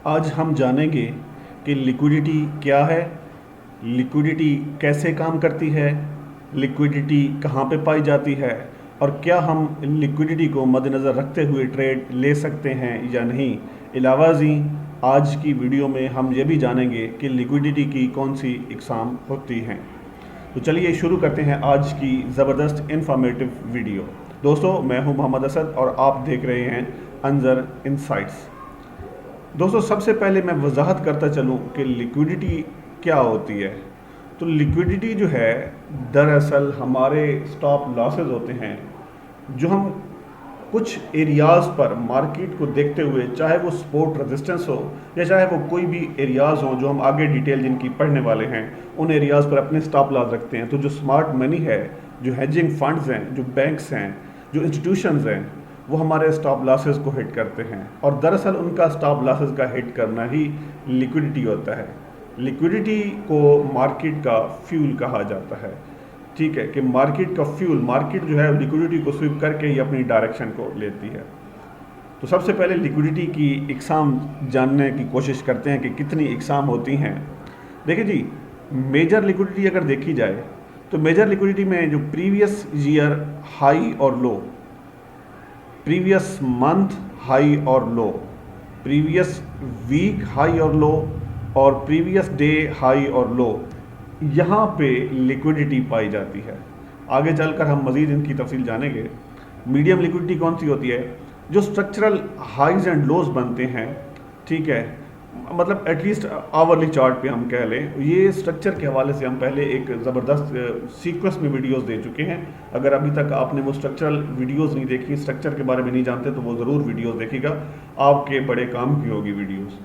आज हम जानेंगे कि लिक्विडिटी क्या है, लिक्विडिटी कैसे काम करती है, लिक्विडिटी कहाँ पे पाई जाती है और क्या हम लिक्विडिटी को मद्देनज़र रखते हुए ट्रेड ले सकते हैं या नहीं। अलावा जी आज की वीडियो में हम ये भी जानेंगे कि लिक्विडिटी की कौन सी इकसाम होती हैं। तो चलिए शुरू करते हैं आज की ज़बरदस्त इंफॉर्मेटिव वीडियो। दोस्तों, मैं हूं मोहम्मद असद और आप देख रहे हैं अंजर इनसाइट्स। दोस्तों, सबसे पहले मैं वजाहत करता चलूं कि लिक्विडिटी क्या होती है। तो लिक्विडिटी जो है दरअसल हमारे स्टॉप लॉसेस होते हैं जो हम कुछ एरियाज़ पर मार्केट को देखते हुए, चाहे वो सपोर्ट रेजिस्टेंस हो या चाहे वो कोई भी एरियाज़ हो जो हम आगे डिटेल जिनकी पढ़ने वाले हैं, उन एरियाज़ पर अपने स्टॉप लॉस रखते हैं। तो जो स्मार्ट मनी है, जो हेजिंग फंड्स हैं, जो बैंक्स हैं, जो इंस्टीट्यूशंस हैं, वो हमारे स्टॉप लॉसेस को हिट करते हैं और दरअसल उनका स्टॉप लॉसेस का हिट करना ही लिक्विडिटी होता है। लिक्विडिटी को मार्केट का फ्यूल कहा जाता है। ठीक है कि मार्केट का फ्यूल, मार्केट जो है लिक्विडिटी को स्वीप करके ही अपनी डायरेक्शन को लेती है। तो सबसे पहले लिक्विडिटी की इकसाम जानने की कोशिश करते हैं कि कितनी इकसाम होती हैं। देखिए जी, मेजर लिक्विडिटी अगर देखी जाए तो मेजर लिक्विडिटी में जो प्रीवियस ईयर हाई और लो, प्रीवियस मंथ हाई और लो, प्रीवियस वीक हाई और लो और प्रीवियस डे हाई और लो, यहाँ पे लिक्विडिटी पाई जाती है। आगे चलकर हम मज़ीद इनकी तफसील जानेंगे। मीडियम लिक्विडिटी कौन सी होती है? जो स्ट्रक्चरल हाइज एंड लोज बनते हैं, ठीक है, मतलब एटलीस्ट आवरली चार्ट पे हम कह लें। ये स्ट्रक्चर के हवाले से हम पहले एक ज़बरदस्त सीक्वेंस में वीडियोस दे चुके हैं। अगर अभी तक आपने वो स्ट्रक्चरल वीडियोस नहीं देखी, स्ट्रक्चर के बारे में नहीं जानते, तो वो ज़रूर वीडियोस देखिएगा, आपके बड़े काम की होगी वीडियोस।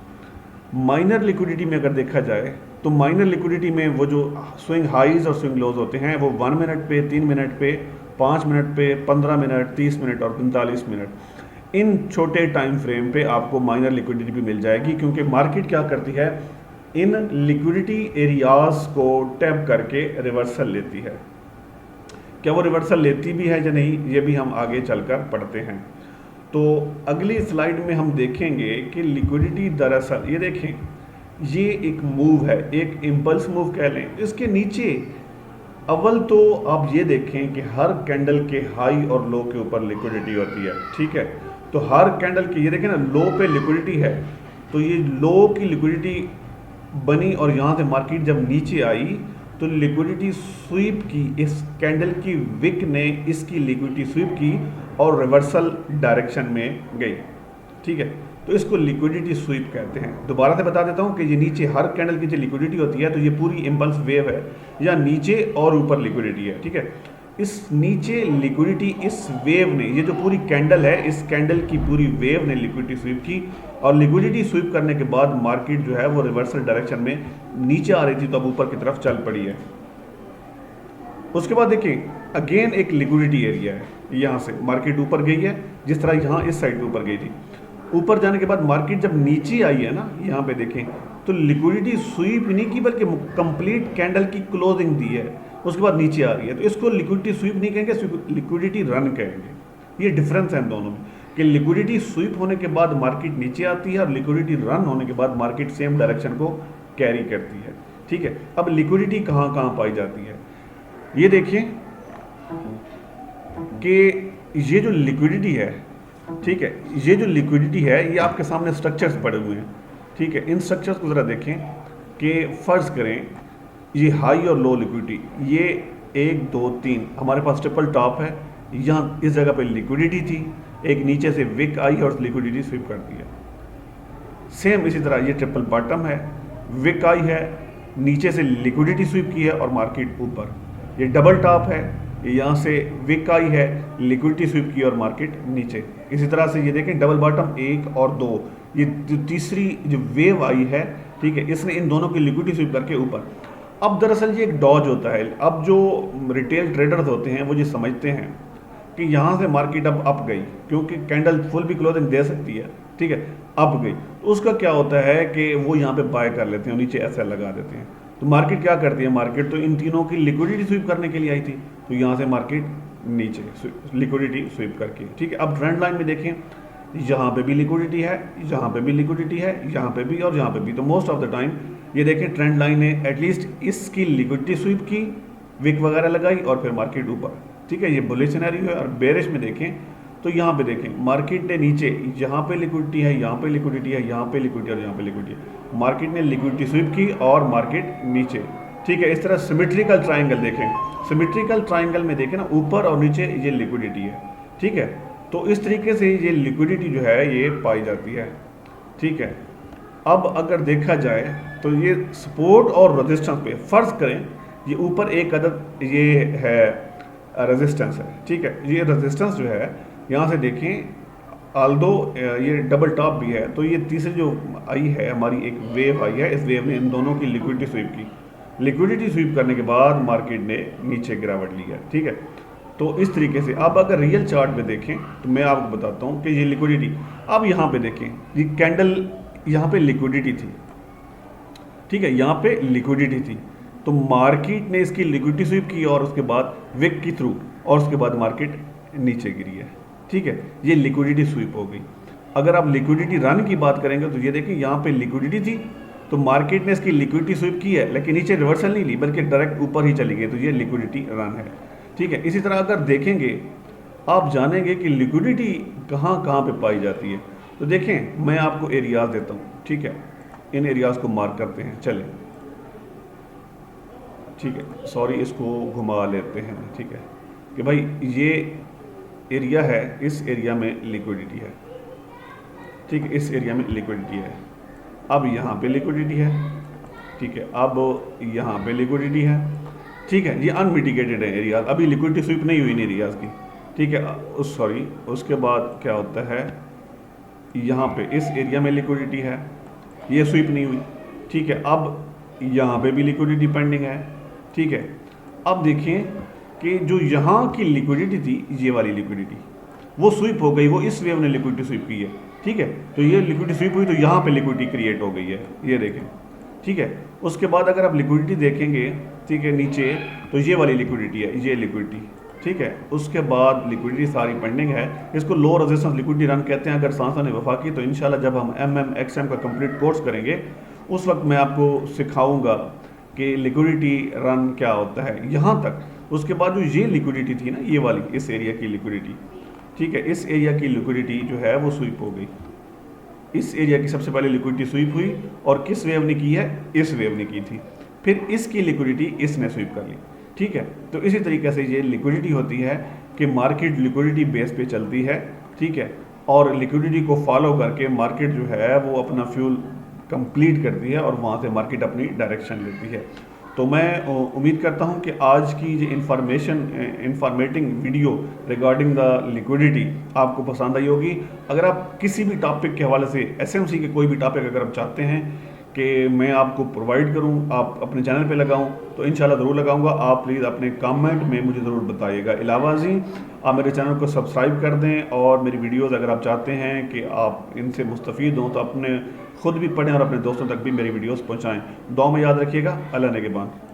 माइनर लिक्विडिटी में अगर देखा जाए तो माइनर लिक्विडिटी में वो जो स्विंग हाइज और स्विंग लोज होते हैं वो 1 मिनट पे, 3 मिनट पे, 5 मिनट पे, 15 मिनट, 30 मिनट और 45 मिनट, इन छोटे टाइम फ्रेम पे आपको माइनर लिक्विडिटी भी मिल जाएगी। क्योंकि मार्केट क्या करती है, इन लिक्विडिटी एरियाज़ को टैप करके रिवर्सल लेती है। क्या वो रिवर्सल लेती भी है या नहीं, ये भी हम आगे चलकर पढ़ते हैं। तो अगली स्लाइड में हम देखेंगे कि लिक्विडिटी दरअसल, ये देखें, ये एक मूव है, एक इम्पल्स मूव कह लें। इसके नीचे अव्वल तो आप ये देखें कि हर कैंडल के हाई और लो के ऊपर लिक्विडिटी होती है। ठीक है, तो हर कैंडल की, ये देखें ना, लो पे लिक्विडिटी है, तो ये लो की लिक्विडिटी बनी और यहाँ से मार्केट जब नीचे आई तो लिक्विडिटी स्वीप की, इस कैंडल की विक ने इसकी लिक्विडिटी स्वीप की और रिवर्सल डायरेक्शन में गई। ठीक है, तो इसको लिक्विडिटी स्वीप कहते हैं। दोबारा से बता देता हूँ कि ये नीचे हर कैंडल की जो लिक्विडिटी होती है, तो ये पूरी इम्पल्स वेव है, या नीचे और ऊपर लिक्विडिटी है। ठीक है, इस नीचे लिक्विडिटी, इस वेव ने, ये जो पूरी कैंडल है, इस कैंडल की पूरी वेव ने लिक्विडिटी स्वीप की और लिक्विडिटी स्वीप करने के बाद मार्केट जो है वो रिवर्सल डायरेक्शन में नीचे आ रही थी, तो अब ऊपर की तरफ चल पड़ी है। उसके बाद देखिए, अगेन एक लिक्विडिटी एरिया है, यहाँ से मार्केट ऊपर गई है, जिस तरह यहाँ इस साइड पे ऊपर गई थी। ऊपर जाने के बाद मार्केट जब नीचे आई है ना, यहाँ पे देखें, तो लिक्विडिटी स्वीप नहीं की बल्कि कंप्लीट कैंडल की क्लोजिंग दी है, उसके बाद नीचे आ रही है। तो इसको लिक्विडिटी स्वीप नहीं कहेंगे, लिक्विडिटी रन कहेंगे। ये डिफरेंस है इन दोनों में कि लिक्विडिटी स्वीप होने के बाद मार्केट नीचे आती है और लिक्विडिटी रन होने के बाद मार्केट सेम डायरेक्शन को कैरी करती है। ठीक है, अब लिक्विडिटी कहाँ कहाँ पाई जाती है, ये देखिए कि ये जो लिक्विडिटी है, ठीक है, ये जो लिक्विडिटी है, ये आपके सामने स्ट्रक्चर्स पड़े हुए हैं। ठीक है, इन स्ट्रक्चर्स को ज़रा देखें कि फ़र्ज़ करें ये हाई और लो लिक्विडिटी, ये 1 2 3 हमारे पास ट्रिपल टॉप है, यहाँ इस जगह पे लिक्विडिटी थी, एक नीचे से विक आई और लिक्विडिटी स्वीप कर दी है। सेम इसी तरह ये ट्रिपल बॉटम है, विक आई है, नीचे से लिक्विडिटी स्वीप की है और मार्केट ऊपर। ये डबल टॉप है, यहाँ से विक आई है, लिक्विडिटी स्वीप की और मार्केट नीचे। इसी तरह से ये देखें डबल बॉटम 1 और 2, ये जो तीसरी जो वेव आई है, ठीक है, इसने इन दोनों की लिक्विडिटी स्वीप करके ऊपर। अब दरअसल ये एक डॉज होता है। अब जो रिटेल ट्रेडर्स होते हैं वो ये समझते हैं कि यहाँ से मार्केट अब अप गई, क्योंकि कैंडल फुल भी क्लोजिंग दे सकती है, ठीक है, अप गई, तो उसका क्या होता है कि वो यहाँ पे बाय कर लेते हैं, नीचे ऐसा लगा देते हैं। तो मार्केट क्या करती है, मार्केट तो इन तीनों की लिक्विडिटी स्वीप करने के लिए आई थी, तो यहाँ से मार्केट नीचे लिक्विडिटी स्वीप करके। ठीक है, अब ट्रेंड लाइन में देखें, यहाँ पे भी लिक्विडिटी है, यहाँ पे भी लिक्विडिटी है, यहाँ पे भी और यहाँ पे भी। तो मोस्ट ऑफ द टाइम ये देखें ट्रेंड लाइन ने एटलीस्ट इसकी लिक्विडिटी स्वीप की, विक वगैरह लगाई और फिर मार्केट ऊपर। ठीक है, ये बुलिश सिनेरियो है। और बेरिश में देखें तो यहाँ पे देखें मार्केट ने नीचे, यहाँ पे लिक्विडिटी है, यहाँ पे लिक्विडिटी है, यहाँ पे लिक्विडिटी और यहाँ पे लिक्विडिटी है। मार्केट ने लिक्विडिटी स्वीप की और मार्केट नीचे। ठीक है, इस तरह सिमेट्रिकल ट्राइंगल देखें, सिमेट्रिकल ट्राइंगल में देखें ना ऊपर और नीचे ये लिक्विडिटी है। ठीक है, तो इस तरीके से ये लिक्विडिटी जो है ये पाई जाती है। ठीक है, अब अगर देखा जाए तो ये सपोर्ट और रेजिस्टेंस पे फ़र्ज़ करें ये ऊपर एक अदद ये है रेजिस्टेंस है। ठीक है, ये रेजिस्टेंस जो है यहाँ से देखें आल्दो ये डबल टॉप भी है, तो ये तीसरी जो आई है हमारी एक वेव आई है, इस वेव ने इन दोनों की लिक्विडिटी स्वीप की। लिक्विडिटी स्वीप करने के बाद मार्केट ने नीचे गिरावट ली है। ठीक है, तो इस तरीके से अब अगर रियल चार्ट पे देखें तो मैं आपको बताता हूँ कि ये लिक्विडिटी, अब यहाँ पे देखें ये कैंडल, यहाँ पे लिक्विडिटी थी। ठीक है, यहाँ पे लिक्विडिटी थी, तो मार्केट ने इसकी लिक्विडिटी स्वीप की और उसके बाद विक की थ्रू और उसके बाद मार्केट नीचे गिरी है। ठीक है, ये लिक्विडिटी स्वीप हो गई। अगर आप लिक्विडिटी रन की बात करेंगे तो ये देखिए यहाँ पे लिक्विडिटी थी, तो मार्केट ने इसकी लिक्विडिटी स्वीप की है लेकिन नीचे रिवर्सल नहीं ली बल्कि डायरेक्ट ऊपर ही चली गई, तो ये लिक्विडिटी रन है। ठीक है, इसी तरह अगर देखेंगे आप जानेंगे कि लिक्विडिटी कहाँ कहाँ पे पाई जाती है। तो देखें मैं आपको एरियाज देता हूँ। ठीक है, इन एरियाज को मार्क करते हैं, चलें। ठीक है, सॉरी इसको घुमा लेते हैं। ठीक है कि भाई ये एरिया है, इस एरिया में लिक्विडिटी है। ठीक है, इस एरिया में लिक्विडिटी है। अब यहाँ पे लिक्विडिटी है। ठीक है, अब यहाँ पे लिक्विडिटी है। ठीक है, ये अनमिटिगेटेड है एरियाज, अभी लिक्विडिटी स्वीप नहीं हुई इन एरियाज की। ठीक है, सॉरी उसके बाद क्या होता है, यहाँ पे इस एरिया में लिक्विडिटी है, ये स्वीप नहीं हुई। ठीक है, अब यहाँ पे भी लिक्विडिटी पेंडिंग है। ठीक है, अब देखिए कि जो यहाँ की लिक्विडिटी थी, ये वाली लिक्विडिटी वो स्वीप हो गई, वो इस वेव ने लिक्विडिटी स्वीप की है। ठीक है, तो ये लिक्विडिटी स्वीप हुई तो यहाँ पे लिक्विडिटी क्रिएट हो गई है, ये देखें। ठीक है, उसके बाद अगर आप लिक्विडिटी देखेंगे, ठीक है, नीचे तो ये वाली लिक्विडिटी है, ये लिक्विडिटी। ठीक है, उसके बाद लिक्विडिटी सारी पेंडिंग है, इसको लो रेजिस्टेंस लिक्विडिटी रन कहते हैं। अगर सांसों ने वफा की तो इंशाल्लाह जब हम MMXM का कंप्लीट कोर्स करेंगे उस वक्त मैं आपको सिखाऊंगा कि लिक्विडिटी रन क्या होता है यहाँ तक। उसके बाद जो ये लिक्विडिटी थी ना, ये वाली इस एरिया की लिक्विडिटी, ठीक है, इस एरिया की लिक्विडिटी जो है वो स्वीप हो गई। इस एरिया की सबसे पहले लिक्विडिटी स्वीप हुई और किस वेव ने की है, इस वेव ने की थी। फिर इसकी लिक्विडिटी इसने स्वीप कर ली। ठीक है, तो इसी तरीके से ये लिक्विडिटी होती है कि मार्केट लिक्विडिटी बेस पे चलती है। ठीक है, और लिक्विडिटी को फॉलो करके मार्केट जो है वो अपना फ्यूल कंप्लीट करती है और वहाँ से मार्केट अपनी डायरेक्शन लेती है। तो मैं उम्मीद करता हूँ कि आज की जो इंफॉर्मेटिंग वीडियो रिगार्डिंग द लिक्विडिटी आपको पसंद आई होगी। अगर आप किसी भी टॉपिक के हवाले से SMC के कोई भी टॉपिक अगर आप चाहते हैं कि मैं आपको प्रोवाइड करूं, आप अपने चैनल पे लगाऊं, तो इंशाल्लाह ज़रूर लगाऊंगा। आप प्लीज़ अपने कमेंट में मुझे ज़रूर बताइएगा। अलावा जी आप मेरे चैनल को सब्सक्राइब कर दें और मेरी वीडियोस अगर आप चाहते हैं कि आप इनसे मुस्तफ़ीद हों तो अपने खुद भी पढ़ें और अपने दोस्तों तक भी मेरी वीडियोस पहुंचाएं। दुआ में याद रखिएगा। अल्लाह ने के बाद।